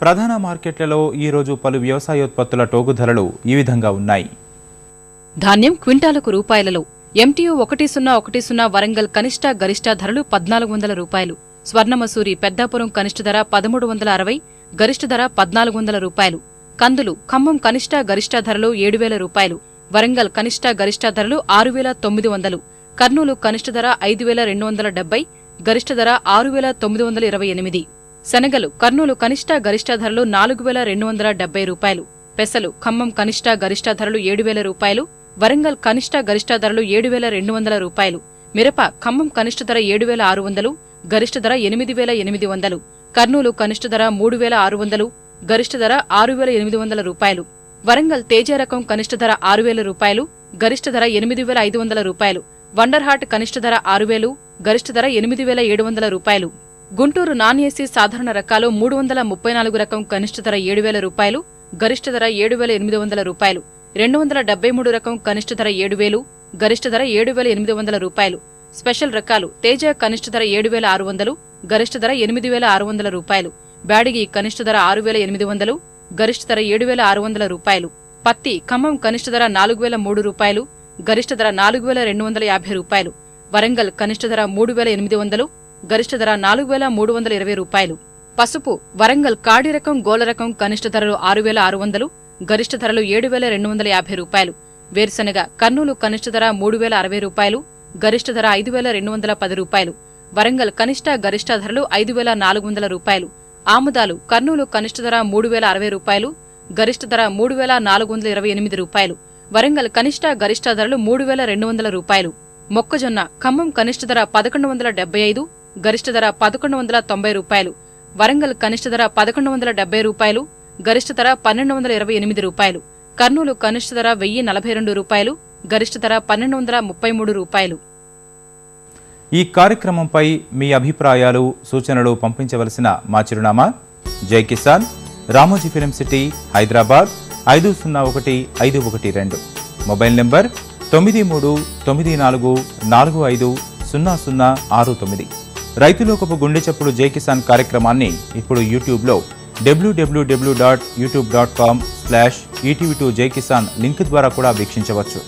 ప్రధాన మార్కెట్లలో ఈ రోజు పలు వ్యవసాయోత్పత్తుల టోకు ధరలు ఈ విధంగా ఉన్నాయి. ధాన్యం క్వింటాలకు రూపాయలలో MTU 1010 వరంగల్ కనిష్ట గరిష్ట ధరలు 1400 రూపాయలు. స్వర్ణమసూరి పెద్దాపురం కనిష్ట ధర 1360, గరిష్ట ధర 1400 రూపాయలు. కందులు ఖమ్మం కనిష్ట గరిష్ట ధరలు 7000 రూపాయలు. వరంగల్ కనిష్ట గరిష్ట ధరలు 6900. కర్నూలు కనిష్ట ధర 5270, గరిష్ట ధర 6928. శనగలు కర్నూలు కనిష్ట గరిష్ట ధరలు 4270 రూపాయలు. పెసలు ఖమ్మం కనిష్ట గరిష్ట ధరలు 7000 రూపాయలు. వరంగల్ కనిష్ట గరిష్ట ధరలు 7200 రూపాయలు. మిరప ఖమ్మం కనిష్ట ధర 7600, గరిష్ట ధర 8800. కర్నూలు కనిష్ట ధర 3600, గరిష్ట ధర 6800 రూపాయలు. వరంగల్ తేజ రకం కనిష్ట ధర 6000 రూపాయలు, గరిష్ట ధర 8500 రూపాయలు. వండర్ హార్ట్ కనిష్ట ధర 6000, గరిష్ట ధర 8700 రూపాయలు. గుంటూరు నాన్ ఏసీ సాధారణ రకాలు 334 రకం కనిష్ట ధర 7000 రూపాయలు, గరిష్ట ధర 7800 రూపాయలు. 273 రకం కనిష్ట ధర 7000, గరిష్ట ధర 7800 రూపాయలు. స్పెషల్ రకాలు తేజ కనిష్ట ధర 7600, గరిష్ట ధర 8600 రూపాయలు. బ్యాడిగి కనిష్ట ధర 6800, గరిష్ట ధర 7600 రూపాయలు. పత్తి ఖమ్మం కనిష్ట ధర 4003 రూపాయలు, గరిష్ట ధర 4250 రూపాయలు. వరంగల్ కనిష్ట ధర 3800, గరిష్ట ధర 4320 రూపాయలు. పసుపు వరంగల్ కాడి రకం గోల రకం కనిష్ట ధరలు 6600, గరిష్ట ధరలు 7250 రూపాయలు. వేరుశనగ కర్నూలు కనిష్ట ధర 3060 రూపాయలు, గరిష్ట ధర 5210 రూపాయలు. వరంగల్ కనిష్ట గరిష్ట ధరలు 5400 రూపాయలు. ఆముదాలు కర్నూలు కనిష్ట ధర 3060 రూపాయలు, గరిష్ట ధర 3428 రూపాయలు. వరంగల్ కనిష్ట గరిష్ట ధరలు 3200 రూపాయలు. మొక్కజొన్న ఖమ్మం కనిష్ట ధర 1175, గరిష్ట ధర 1190 రూపాయలు. వరంగల్ కనిష్ట ధర 1170 రూపాయలు, గరిష్ట ధర 1228 రూపాయలు. కర్నూలు కనిష్ట ధర 1042 రూపాయలు, గరిష్ట ధర 1233 రూపాయలు. ఈ కార్యక్రమంపై మీ అభిప్రాయాలు, సూచనలు పంపించవలసిన మా చిరునామా జై Kisan, Ramoji film city, Hyderabad 501512. Mobile number 9394450069. రైతులోకపు గుండె చప్పుడు జై కిసాన్ కార్యక్రమాన్ని ఇప్పుడు యూట్యూబ్లో www.youtube.com/etv2jkisan లింక్ ద్వారా కూడా వీక్షించవచ్చు.